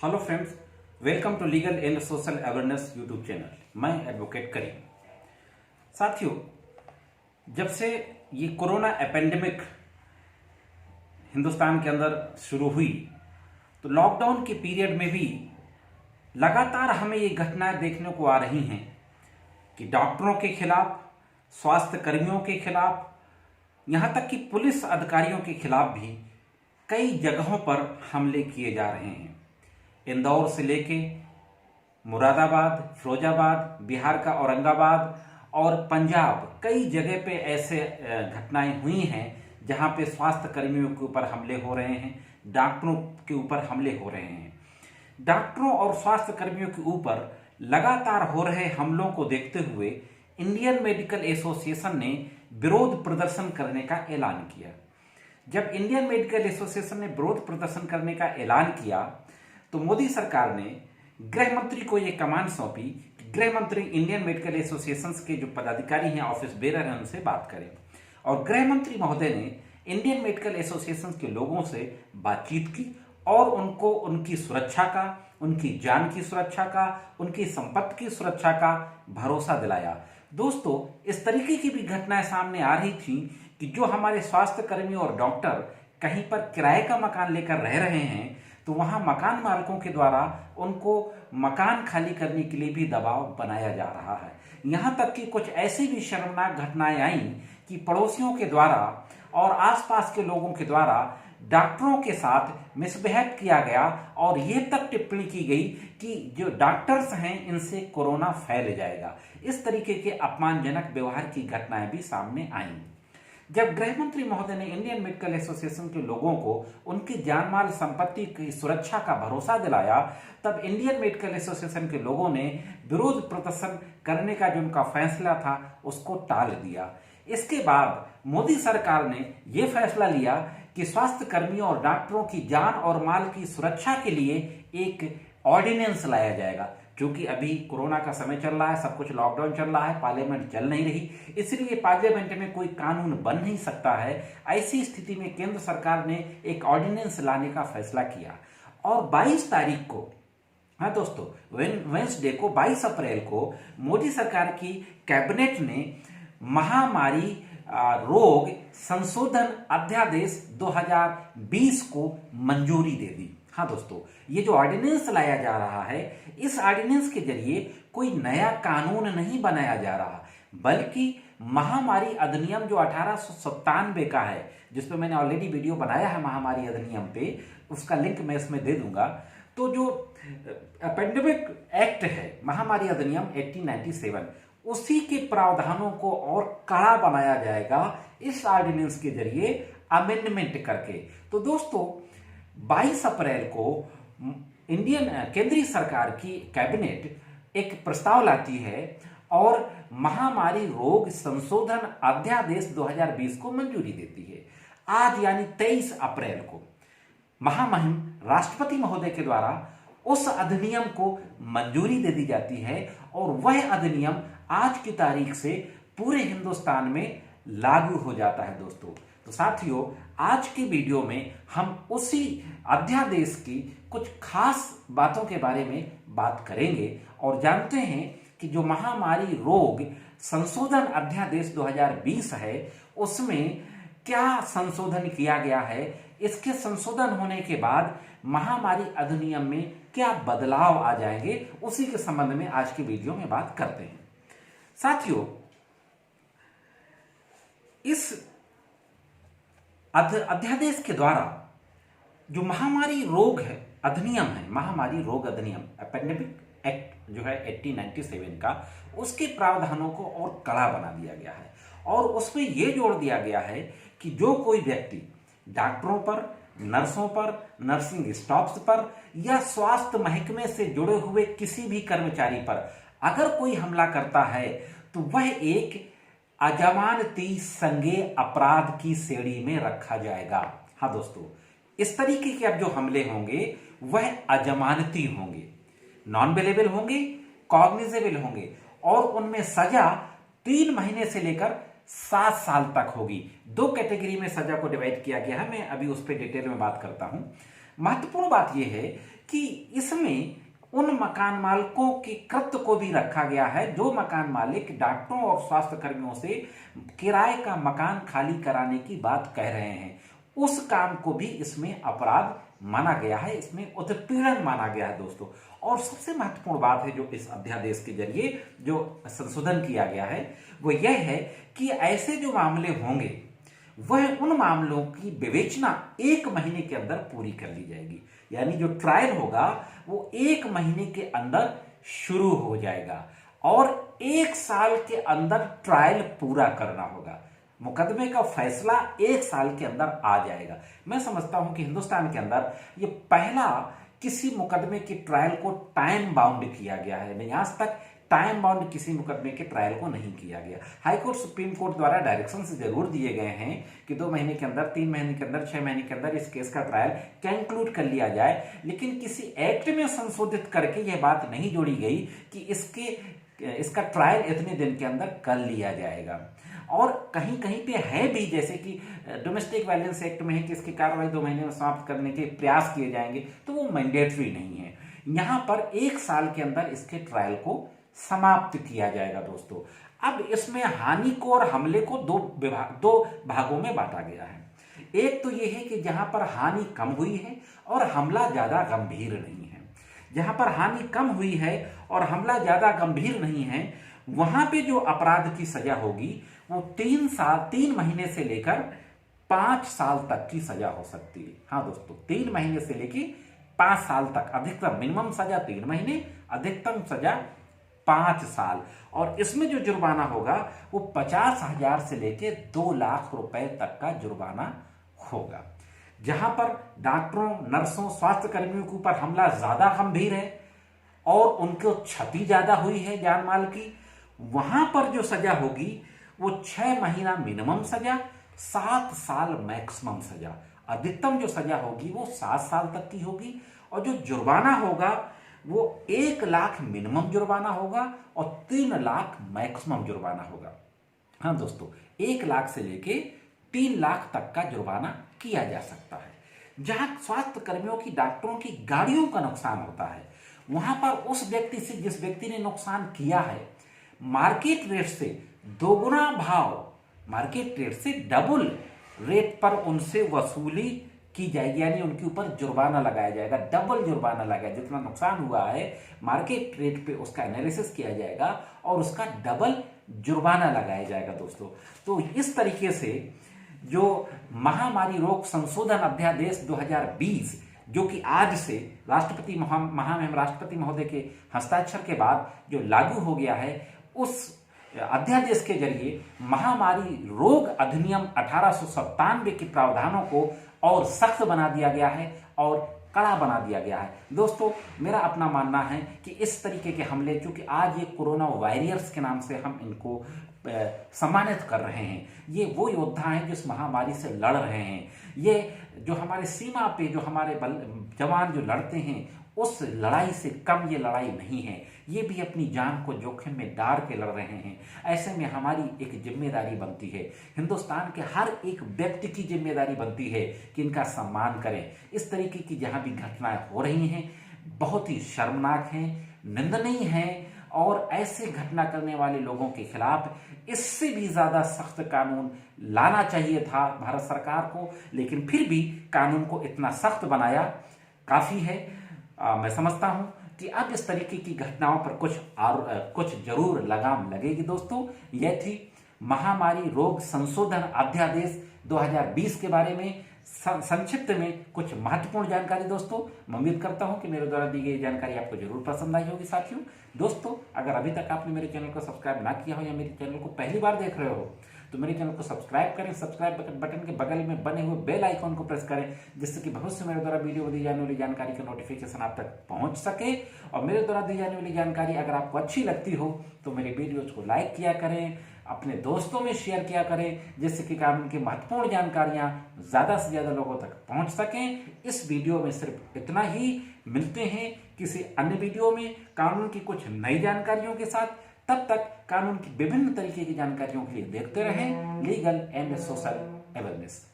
Hello friends, welcome to legal and social awareness YouTube channel. मैं advocate Karim. साथियों, जब से ये कोरोना एपेंडेमिक हिंदुस्तान के अंदर शुरू हुई तो लॉकडाउन के पीरियड में भी लगातार हमें ये घटनाएं देखने को आ रही हैं कि डॉक्टरों के खिलाफ, स्वास्थ्य कर्मियों के खिलाफ, यहाँ तक कि पुलिस अधिकारियों के खिलाफ भी कई जगहों पर हमले किए जा रहे हैं। इंदौर से लेके मुरादाबाद, फिरोजाबाद, बिहार का औरंगाबाद और पंजाब, कई जगह पे ऐसे घटनाएं हुई हैं जहां पे स्वास्थ्य कर्मियों के ऊपर हमले हो रहे हैं, डॉक्टरों के ऊपर हमले हो रहे हैं। डॉक्टरों और स्वास्थ्य कर्मियों के ऊपर लगातार हो रहे हमलों को देखते हुए इंडियन मेडिकल एसोसिएशन ने विरोध प्रदर्शन करने का ऐलान किया। जब इंडियन मेडिकल एसोसिएशन ने विरोध प्रदर्शन करने का ऐलान किया तो मोदी सरकार ने गृह मंत्री को यह कमान सौंपी कि गृह मंत्री इंडियन मेडिकल एसोसिएशन के जो पदाधिकारी हैं, ऑफिस बेरर हैं, उनसे बात करें। और गृह मंत्री महोदय ने इंडियन मेडिकल एसोसिएशन के लोगों से बातचीत की और उनको उनकी सुरक्षा का, उनकी जान की सुरक्षा का, उनकी संपत्ति की सुरक्षा का भरोसा दिलाया। दोस्तों, इस तरीके की भी घटनाएं सामने आ रही थी कि जो हमारे स्वास्थ्य कर्मी और डॉक्टर कहीं पर किराए का मकान लेकर रह रहे हैं तो वहां मकान मालिकों के द्वारा उनको मकान खाली करने के लिए भी दबाव बनाया जा रहा है। यहां तक कि कुछ ऐसी भी शर्मनाक घटनाएं आई कि पड़ोसियों के द्वारा और आसपास के लोगों के द्वारा डॉक्टरों के साथ मिसबिहेव किया गया और ये तक टिप्पणी की गई कि जो डॉक्टर्स हैं इनसे कोरोना फैल जाएगा। इस तरीके के अपमानजनक व्यवहार की घटनाएं भी सामने आई। जब गृह मंत्री महोदय ने इंडियन मेडिकल एसोसिएशन के लोगों को उनकी जान माल संपत्ति की सुरक्षा का भरोसा दिलाया, तब इंडियन मेडिकल एसोसिएशन के लोगों ने विरोध प्रदर्शन करने का जो उनका फैसला था उसको टाल दिया। इसके बाद मोदी सरकार ने यह फैसला लिया कि स्वास्थ्य कर्मियों और डॉक्टरों की जान और माल की सुरक्षा के लिए एक ऑर्डिनेंस लाया जाएगा। क्योंकि अभी कोरोना का समय चल रहा है, सब कुछ लॉकडाउन चल रहा है, पार्लियामेंट चल नहीं रही, इसलिए पार्लियामेंट में कोई कानून बन नहीं सकता है। ऐसी स्थिति में केंद्र सरकार ने एक ऑर्डिनेंस लाने का फैसला किया और 22 तारीख को, हाँ दोस्तों, वेंसडे को 22 अप्रैल को मोदी सरकार की कैबिनेट ने महामारी रोग संशोधन अध्यादेश 2020 को मंजूरी दे दी। हाँ दोस्तों, ये जो ऑर्डिनेंस लाया जा रहा है, इस ऑर्डिनेंस के जरिए कोई नया कानून नहीं बनाया जा रहा, बल्कि महामारी अधिनियम जो 1897 का है, जिसपे मैंने ऑलरेडी वीडियो बनाया है महामारी अधिनियम पे, उसका लिंक मैं इसमें दे दूंगा। तो जो एपेंडेमिक एक्ट है, महामारी अधिनियम 1897, उसी के प्रावधानों को और कड़ा बनाया जाएगा इस ऑर्डिनेंस के जरिए अमेंडमेंट करके। तो दोस्तों, 22 अप्रैल को इंडियन केंद्रीय सरकार की कैबिनेट एक प्रस्ताव लाती है और महामारी रोग संशोधन अध्यादेश 2020 को मंजूरी देती है। आज यानी 23 अप्रैल को महामहिम राष्ट्रपति महोदय के द्वारा उस अधिनियम को मंजूरी दे दी जाती है और वह अधिनियम आज की तारीख से पूरे हिंदुस्तान में लागू हो जाता है। दोस्तों, तो साथियों, आज की वीडियो में हम उसी अध्यादेश की कुछ खास बातों के बारे में बात करेंगे और जानते हैं कि जो महामारी रोग संशोधन अध्यादेश 2020 है, उसमें क्या संशोधन किया गया है, इसके संशोधन होने के बाद महामारी अधिनियम में क्या बदलाव आ जाएंगे, उसी के संबंध में आज की वीडियो में बात करते हैं। साथियों, इस अध्यादेश के द्वारा जो महामारी रोग है अधिनियम है, महामारी रोग अधिनियम एपेंडेमिक एक्ट जो है 1897 का, उसके प्रावधानों को और कड़ा बना दिया गया है और उसमें यह जोड़ दिया गया है कि जो कोई व्यक्ति डॉक्टरों पर, नर्सों पर, नर्सिंग स्टाफ्स पर या स्वास्थ्य महकमे से जुड़े हुए किसी भी कर्मचारी पर अगर कोई हमला करता है तो वह एक अजमानती संज्ञेय अपराध की श्रेणी में रखा जाएगा। हाँ दोस्तों, इस तरीके के अब जो हमले होंगे वह अजमानती होंगे, नॉन बेलेबल होंगे, कॉग्निजेबल होंगे और उनमें सजा 3 महीने से लेकर 7 साल तक होगी। 2 कैटेगरी में सजा को डिवाइड किया गया है, मैं अभी उस पर डिटेल में बात करता हूं। महत्वपूर्ण बात यह है कि इसमें उन मकान मालिकों के कृत्य को भी रखा गया है जो मकान मालिक डॉक्टरों और स्वास्थ्य कर्मियों से किराए का मकान खाली कराने की बात कह रहे हैं, उस काम को भी इसमें अपराध माना गया है, इसमें उत्पीड़न माना गया है दोस्तों। और सबसे महत्वपूर्ण बात है जो इस अध्यादेश के जरिए जो संशोधन किया गया है वो यह है कि ऐसे जो मामले होंगे वह उन मामलों की विवेचना 1 महीने के अंदर पूरी कर ली जाएगी। यानी जो ट्रायल होगा वो 1 महीने के अंदर शुरू हो जाएगा और 1 साल के अंदर ट्रायल पूरा करना होगा। मुकदमे का फैसला 1 साल के अंदर आ जाएगा। मैं समझता हूं कि हिंदुस्तान के अंदर ये पहला किसी मुकदमे की ट्रायल को टाइम बाउंड किया गया है। नहीं, आज तक टाइम बाउंड किसी मुकदमे के ट्रायल को नहीं किया गया। हाईकोर्ट सुप्रीम कोर्ट द्वारा डायरेक्शन जरूर दिए गए हैं कि 2 महीने के अंदर, 3 महीने के अंदर, 6 महीने के अंदर इस केस का ट्रायल कंक्लूड कर लिया जाए, लेकिन किसी एक्ट में संशोधित करके यह बात नहीं जोड़ी गई कि इसका ट्रायल इतने दिन के अंदर कर लिया जाएगा। और कहीं कहीं पे है भी, जैसे कि डोमेस्टिक वायलेंस एक्ट में है कि इसकी कार्रवाई 2 महीने में समाप्त करने के प्रयास किए जाएंगे, तो वो मैंडेटरी नहीं है। यहां पर 1 साल के अंदर इसके ट्रायल को समाप्त किया जाएगा दोस्तों। अब इसमें हानि को और हमले को दो भागों में बांटा गया है। एक तो यह है कि जहां पर हानि कम हुई है और हमला ज्यादा गंभीर नहीं है। जहां पर हानि कम हुई है और हमला ज्यादा गंभीर नहीं है, वहां पे जो अपराध की सजा होगी वो 3 महीने से लेकर 5 साल तक की सजा हो सकती है। हाँ दोस्तों, 3 महीने से लेकर 5 साल तक। अधिकतम मिनिमम सजा 3 महीने, अधिकतम सजा 5 साल। और इसमें जो जुर्माना होगा वो 50,000 से लेकर 2 लाख रुपए तक का जुर्माना होगा। जहां पर डॉक्टरों, नर्सों, स्वास्थ्य कर्मियों के ऊपर हमला ज्यादा गंभीर है और उनको क्षति ज्यादा हुई है जान माल की, वहां पर जो सजा होगी वो 6 महीना मिनिमम सजा, 7 साल मैक्सिमम सजा। अधिकतम जो सजा होगी वो 7 साल तक की होगी और जो जुर्माना होगा वो 1 लाख मिनिमम जुर्माना होगा और 3 लाख मैक्सिमम जुर्माना होगा। हाँ दोस्तों, 1 लाख से लेके 3 लाख तक का जुर्माना किया जा सकता है। जहां स्वास्थ्य कर्मियों की, डॉक्टरों की गाड़ियों का नुकसान होता है, वहां पर उस व्यक्ति से, जिस व्यक्ति ने नुकसान किया है, मार्केट रेट से 2 गुना भाव, मार्केट रेट से डबल रेट पर उनसे वसूली की जाएगी। यानी उनके ऊपर जुर्माना लगाया जाएगा, डबल जुर्माना लगाया। जितना नुकसान हुआ है मार्केट रेट पे उसका एनालिसिस किया जाएगा और उसका डबल जुर्माना लगाया जाएगा दोस्तों। तो इस तरीके से जो महामारी रोग संशोधन अध्यादेश 2020 जो कि आज से राष्ट्रपति महामहिम राष्ट्रपति महोदय के हस्ताक्षर के बाद जो लागू हो गया है, उस अध्यादेश के जरिए महामारी रोग अधिनियम 1897 के प्रावधानों को और सख्त बना दिया गया है और कड़ा बना दिया गया है। दोस्तों, मेरा अपना मानना है कि इस तरीके के हमले, चूंकि आज ये कोरोना वॉरियर्स के नाम से हम इनको सम्मानित कर रहे हैं, ये वो योद्धा हैं जो इस महामारी से लड़ रहे हैं। ये जो हमारे सीमा पे जो हमारे जवान जो लड़ते हैं, उस लड़ाई से कम ये लड़ाई नहीं है। ये भी अपनी जान को जोखिम में डाल के लड़ रहे हैं। ऐसे में हमारी एक जिम्मेदारी बनती है, हिंदुस्तान के हर एक व्यक्ति की जिम्मेदारी बनती है कि इनका सम्मान करें। इस तरीके की जहां भी घटनाएं हो रही हैं, बहुत ही शर्मनाक हैं, निंदनीय हैं और ऐसे घटना करने वाले लोगों के खिलाफ इससे भी ज्यादा सख्त कानून लाना चाहिए था भारत सरकार को, लेकिन फिर भी कानून को इतना सख्त बनाया काफी है। मैं समझता हूं कि अब इस तरीके की घटनाओं पर कुछ जरूर लगाम लगेगी दोस्तों। यह थी महामारी रोग संशोधन अध्यादेश 2020 के बारे में संक्षिप्त में कुछ महत्वपूर्ण जानकारी दोस्तों। मैं उम्मीद करता हूं कि मेरे द्वारा दी गई जानकारी आपको जरूर पसंद आई होगी। साथियों, दोस्तों, अगर अभी तक आपने मेरे चैनल को सब्सक्राइब ना किया हो या मेरे चैनल को पहली बार देख रहे हो तो मेरे चैनल को सब्सक्राइब करें। सब्सक्राइब बटन के बगल में बने हुए बेल आइकॉन को प्रेस करें, जिससे कि भविष्य में मेरे द्वारा वीडियो दी जाने वाली जानकारी का नोटिफिकेशन आप तक पहुंच सके। और मेरे द्वारा दी जाने वाली जानकारी अगर आपको अच्छी लगती हो तो मेरे वीडियोज को लाइक किया करें, अपने दोस्तों में शेयर किया करें, जिससे कि कानून की महत्वपूर्ण जानकारियां ज्यादा से ज्यादा लोगों तक पहुंच सकें। इस वीडियो में सिर्फ इतना ही। मिलते हैं किसी अन्य वीडियो में कानून की कुछ नई जानकारियों के साथ। तब तक कानून की विभिन्न तरीके की जानकारियों के लिए देखते रहें लीगल एंड सोशल अवेयरनेस।